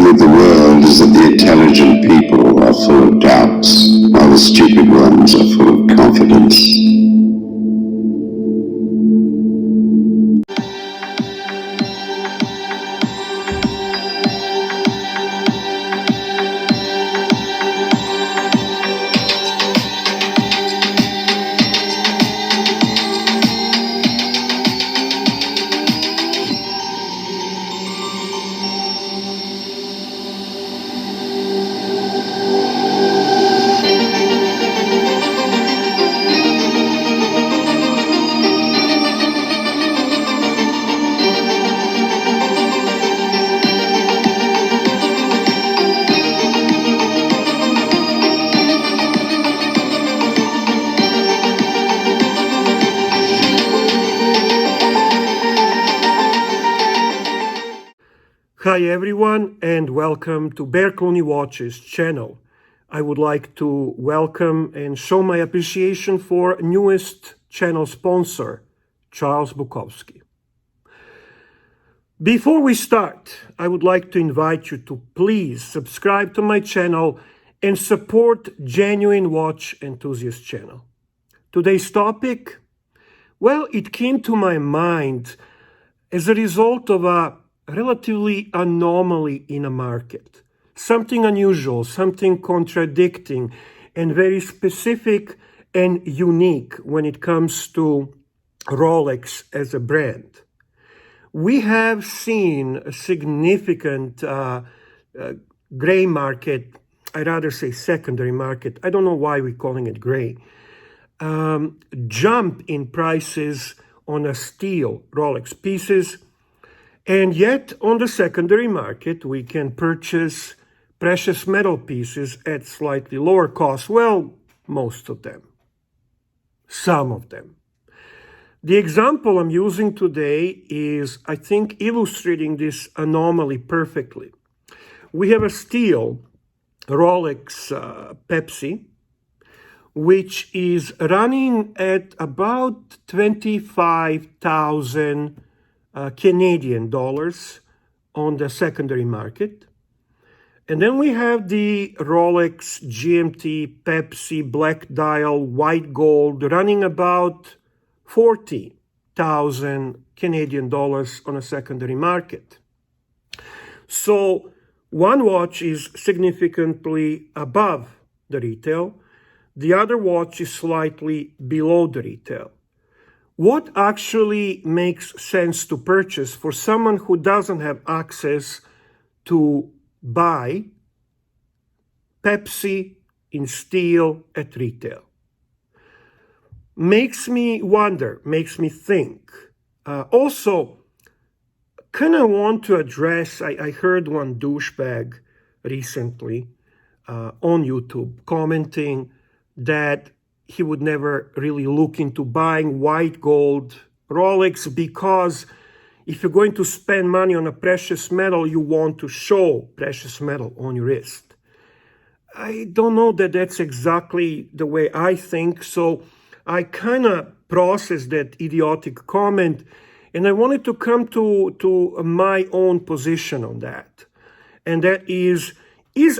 problem with the world is that the intelligent people are full of doubts, while the stupid ones are full of confidence. Hi everyone and welcome to Clooney Watches channel. I would like to welcome and show my appreciation for newest channel sponsor, Charles Bukowski. Before we start, I would like to invite you to please subscribe to my channel and support Genuine Watch Enthusiast channel. Today's topic, well, it came to my mind as a result of a relatively anomaly in a market, something unusual, something contradicting, and very specific and unique when it comes to Rolex as a brand. We have seen a significant gray market, I'd rather say secondary market, I don't know why we're calling it gray, jump in prices on a steel Rolex pieces. And yet, on the secondary market, we can purchase precious metal pieces at slightly lower cost. Well, most of them. Some of them. The example I'm using today is, I think, illustrating this anomaly perfectly. We have a steel Rolex Pepsi, which is running at about 25,000 Canadian dollars on the secondary market. And then we have the Rolex GMT Pepsi black dial white gold running about 40,000 Canadian dollars on a secondary market. So one watch is significantly above the retail. The other watch is slightly below the retail. What actually makes sense to purchase for someone who doesn't have access to buy Pepsi in steel at retail? Makes me wonder, makes me think. Also, kind of want to address, I heard one douchebag recently on YouTube commenting that he would never really look into buying white gold Rolex because if you're going to spend money on a precious metal, you want to show precious metal on your wrist. I don't know that that's exactly the way I think, so I kind of processed that idiotic comment and I wanted to come to my own position on that. And that is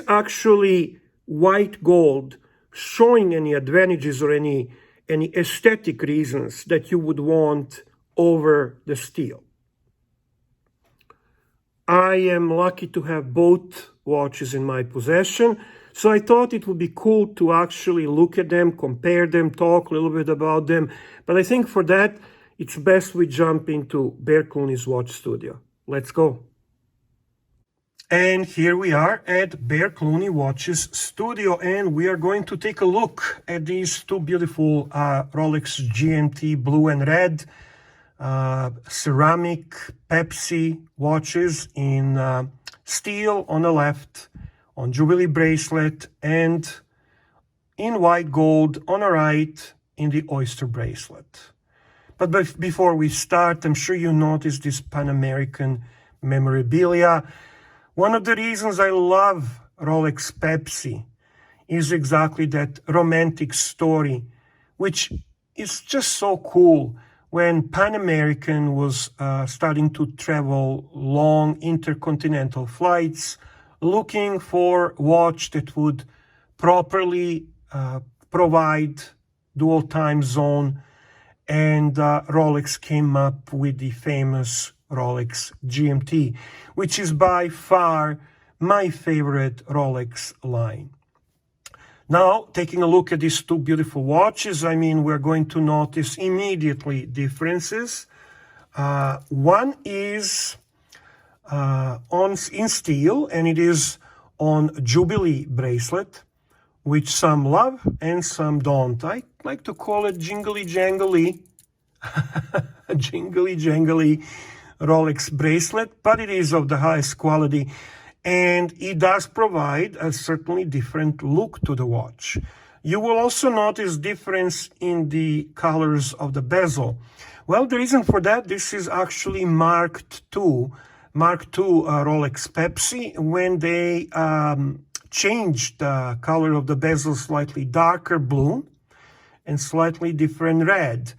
actually white gold showing any advantages or any aesthetic reasons that you would want over the steel? I am lucky to have both watches in my possession, so I thought it would be cool to actually look at them, compare them, talk a little bit about them. But I think for that, it's best we jump into Clooney's watch studio. Let's go. And here we are at Clooney Watches studio, and we are going to take a look at these two beautiful Rolex GMT blue and red ceramic Pepsi watches in steel on the left, on Jubilee bracelet, and in white gold on the right in the Oyster bracelet. But before we start, I'm sure you noticed this Pan-American memorabilia. One of the reasons I love Rolex Pepsi is exactly that romantic story, which is just so cool. When Pan American was starting to travel long intercontinental flights, looking for a watch that would properly provide dual time zone, and Rolex came up with the famous Rolex GMT, which is by far my favorite Rolex line. Now, taking a look at these two beautiful watches, I mean, we're going to notice immediately differences. One is in steel, and it is on Jubilee bracelet, which some love and some don't. I like to call it jingly jangly, jingly jangly Rolex bracelet, but it is of the highest quality, and it does provide a certainly different look to the watch. You will also notice difference in the colors of the bezel. Well, the reason for that, this is actually Mark II Rolex Pepsi, when they changed the color of the bezel, slightly darker blue and slightly different red.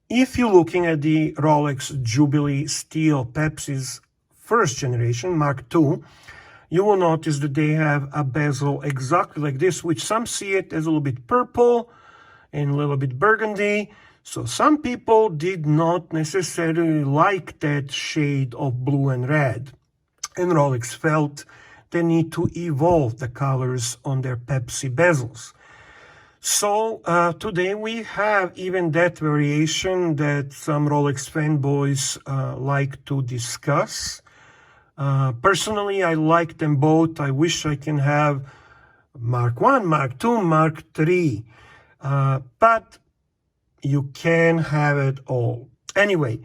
If you're looking at the Rolex Jubilee Steel Pepsi's first generation, Mark II, you will notice that they have a bezel exactly like this, which some see it as a little bit purple and a little bit burgundy. So some people did not necessarily like that shade of blue and red. And Rolex felt they need to evolve the colors on their Pepsi bezels. So today we have even that variation that some Rolex fanboys like to discuss. Personally, I like them both. I wish I can have Mark I, Mark II, Mark III. But you can have it all. Anyway,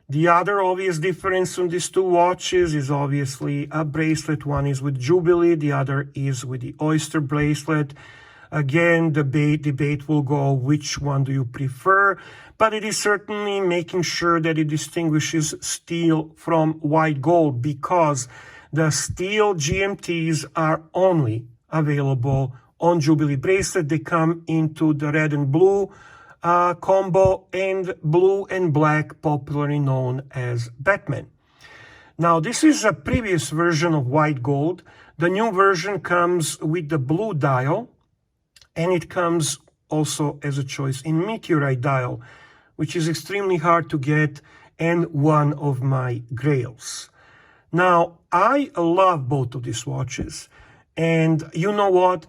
the other obvious difference on these two watches is obviously a bracelet. One is with Jubilee, the other is with the Oyster bracelet. Again, debate will go, which one do you prefer? But it is certainly making sure that it distinguishes steel from white gold, because the steel GMTs are only available on Jubilee bracelet. They come into the red and blue combo, and blue and black, popularly known as Batman. Now, this is a previous version of white gold. The new version comes with the blue dial, and it comes also as a choice in meteorite dial, which is extremely hard to get and one of my grails. Now, I love both of these watches, and you know what?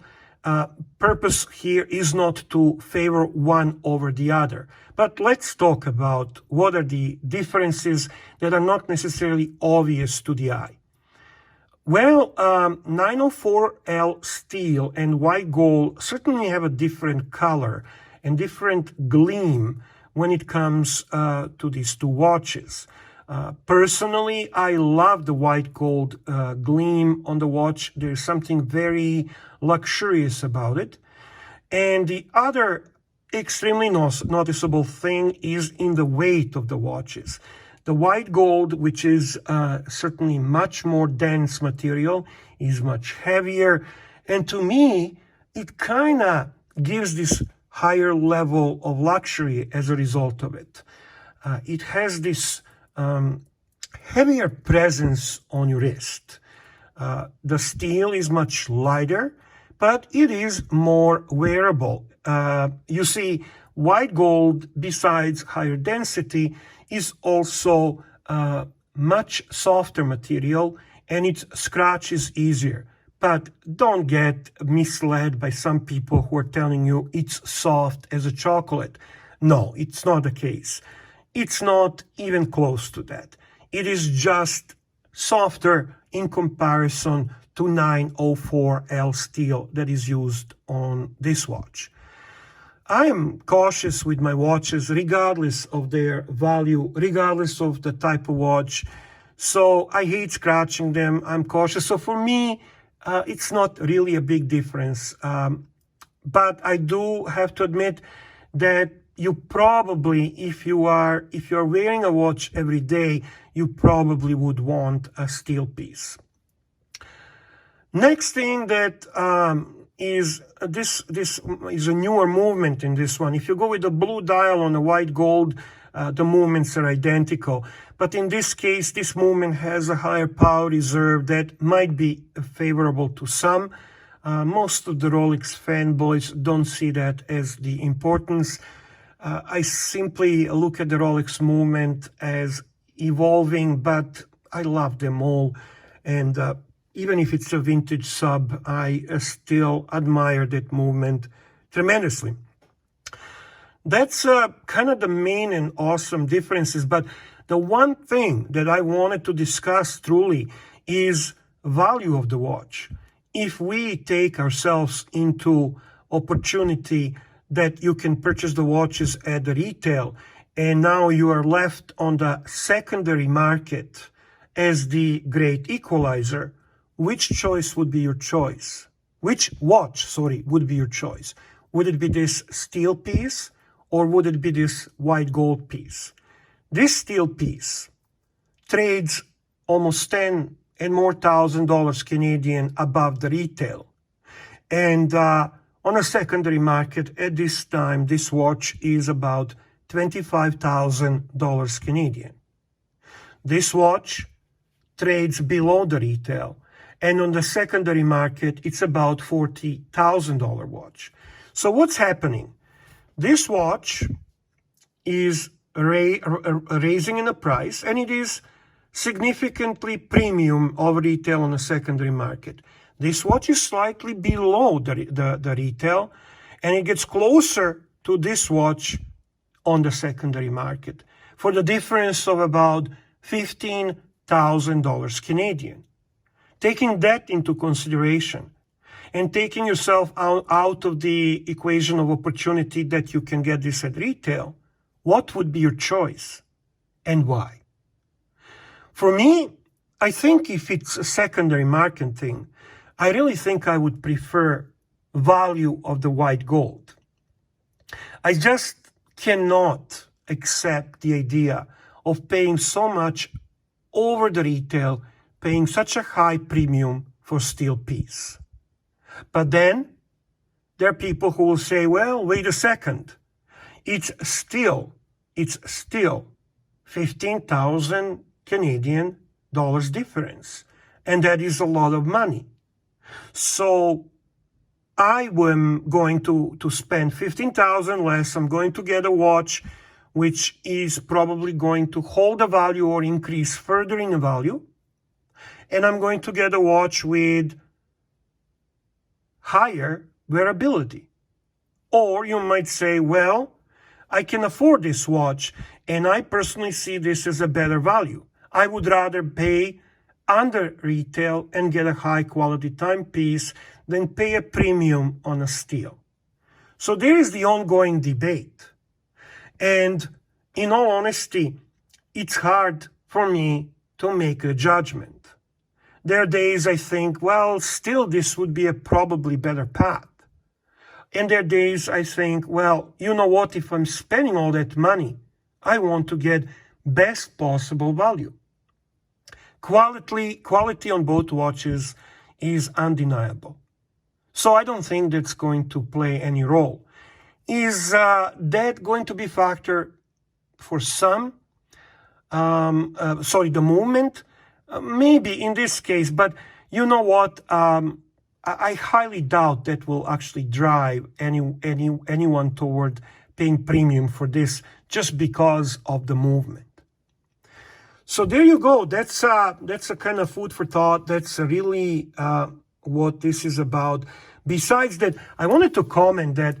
Purpose here is not to favor one over the other, but let's talk about what are the differences that are not necessarily obvious to the eye. Well, 904L steel and white gold certainly have a different color and different gleam when it comes to these two watches. Personally, I love the white gold gleam on the watch. There's something very luxurious about it. And the other extremely noticeable thing is in the weight of the watches. The white gold, which is certainly much more dense material, is much heavier. And to me, it kind of gives this higher level of luxury as a result of it. It has this heavier presence on your wrist. The steel is much lighter, but it is more wearable. You see, white gold, besides higher density, is also much softer material, and its scratch is easier. But don't get misled by some people who are telling you it's soft as a chocolate. No, it's not the case. It's not even close to that. It is just softer in comparison to 904L steel that is used on this watch. I am cautious with my watches regardless of their value, regardless of the type of watch. So I hate scratching them. I'm cautious. So for me, it's not really a big difference. But I do have to admit that you probably, if you're wearing a watch every day, you probably would want a steel piece. Next thing that is this is a newer movement in this one. If you go with the blue dial on the white gold, the movements are identical. But in this case, this movement has a higher power reserve that might be favorable to some. Most of the Rolex fanboys don't see that as the importance. I simply look at the Rolex movement as evolving, but I love them all. And even if it's a vintage sub, I still admire that movement tremendously. That's kind of the main and awesome differences. But the one thing that I wanted to discuss truly is value of the watch. If we take ourselves into opportunity that you can purchase the watches at the retail, and now you are left on the secondary market as the great equalizer, which choice would be your choice? Which watch, would be your choice? Would it be this steel piece, or would it be this white gold piece? This steel piece trades almost $10,000 and more Canadian above the retail. And on a secondary market at this time, this watch is about $25,000 Canadian. This watch trades below the retail. And on the secondary market, it's about $40,000 watch. So what's happening? This watch is raising in the price, and it is significantly premium over retail on the secondary market. This watch is slightly below the retail, and it gets closer to this watch on the secondary market for the difference of about $15,000 Canadian. Taking that into consideration and taking yourself out of the equation of opportunity that you can get this at retail, what would be your choice and why? For me, I think if it's a secondary market thing, I really think I would prefer value of the white gold. I just cannot accept the idea of paying so much over the retail, paying such a high premium for steel piece. But then there are people who will say, well, wait a second. It's still 15,000 Canadian dollars difference. And that is a lot of money. So I am going to spend 15,000 less. I'm going to get a watch which is probably going to hold the value or increase further in the value. And I'm going to get a watch with higher wearability. Or you might say, well, I can afford this watch, and I personally see this as a better value. I would rather pay under retail and get a high quality timepiece than pay a premium on a steel. So there is the ongoing debate. And in all honesty, it's hard for me to make a judgment. There are days I think, well, still this would be a probably better path. And there are days I think, well, you know what, if I'm spending all that money, I want to get best possible value. Quality on both watches is undeniable. So I don't think that's going to play any role. Is that going to be a factor for some? The movement? Maybe in this case, but you know what? I highly doubt that will actually drive anyone toward paying premium for this just because of the movement. So there you go. That's a kind of food for thought. That's really what this is about. Besides that, I wanted to comment that,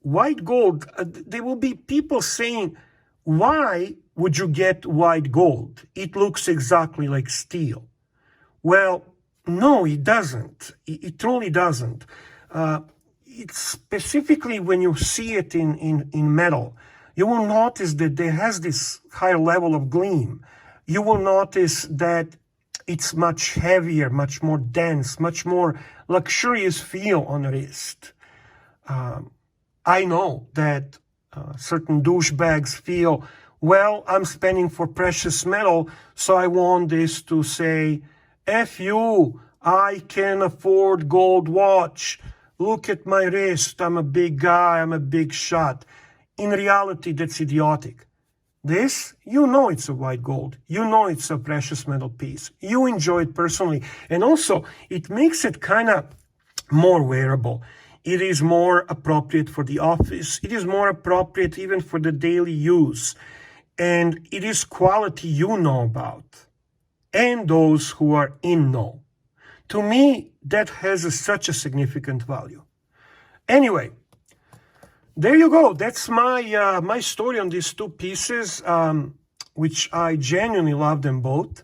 white gold, there will be people saying, why would you get white gold? It looks exactly like steel. Well, no, it doesn't. It truly doesn't. It's specifically when you see it in metal, you will notice that there has this higher level of gleam. You will notice that it's much heavier, much more dense, much more luxurious feel on the wrist. I know that certain douchebags feel, well, I'm spending for precious metal, so I want this to say, F you, I can afford gold watch. Look at my wrist. I'm a big guy. I'm a big shot. in reality, that's idiotic. This, you know it's a white gold. You know it's a precious metal piece. You enjoy it personally. And also, it makes it kind of more wearable. It is more appropriate for the office. It is more appropriate even for the daily use. And it is quality you know about. And those who are in know. To me, that has such a significant value. Anyway, there you go. That's my my story on these two pieces, which I genuinely love them both.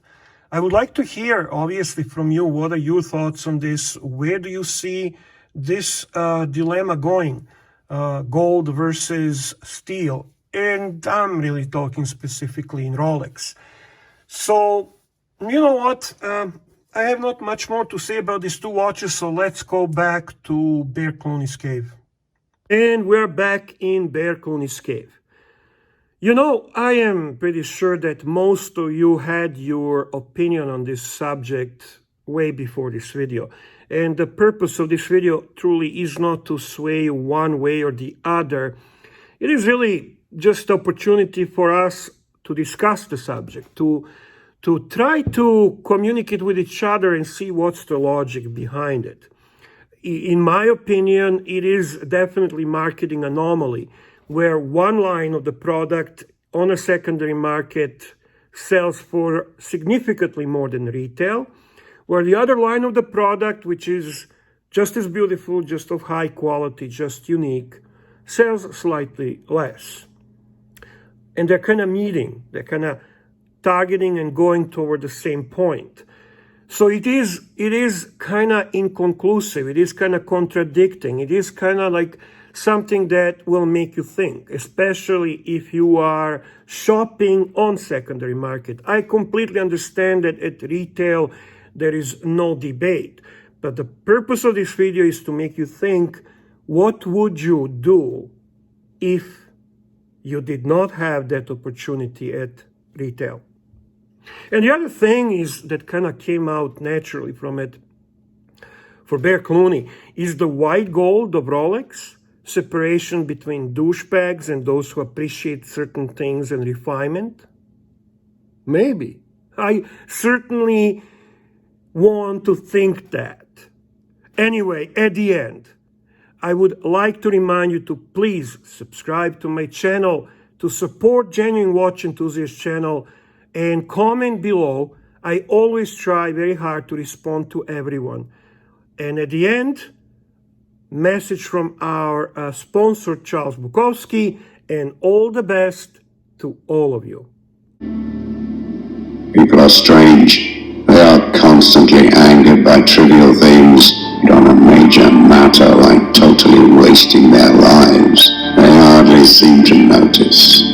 I would like to hear, obviously, from you. What are your thoughts on this? Where do you see this dilemma going? Gold versus steel. And I'm really talking specifically in Rolex. So, you know what? I have not much more to say about these two watches, so let's go back to Bear Clooney's cave. And we're back in Bear Clooney's cave. You know, I am pretty sure that most of you had your opinion on this subject way before this video. And the purpose of this video truly is not to sway you one way or the other. It is really just an opportunity for us to discuss the subject, to try to communicate with each other and see what's the logic behind it. In my opinion, it is definitely marketing anomaly, where one line of the product on a secondary market sells for significantly more than retail, where the other line of the product, which is just as beautiful, just of high quality, just unique, sells slightly less. And they're kind of meeting, they're kind of targeting and going toward the same point. So it is kind of inconclusive. It is kind of contradicting. It is kind of like something that will make you think, especially if you are shopping on secondary market. I completely understand that at retail there is no debate, but the purpose of this video is to make you think, what would you do if you did not have that opportunity at retail? And the other thing is that kind of came out naturally from it for Bear Clooney is the white gold of Rolex, separation between douchebags and those who appreciate certain things and refinement. Maybe. I certainly want to think that. Anyway, at the end, I would like to remind you to please subscribe to my channel, to support Genuine Watch Enthusiast channel, and comment below. I always try very hard to respond to everyone. And at the end, message from our sponsor, Charles Bukowski, and all the best to all of you. People are strange. They are constantly angered by trivial things, but on a major matter like totally wasting their lives, they hardly seem to notice.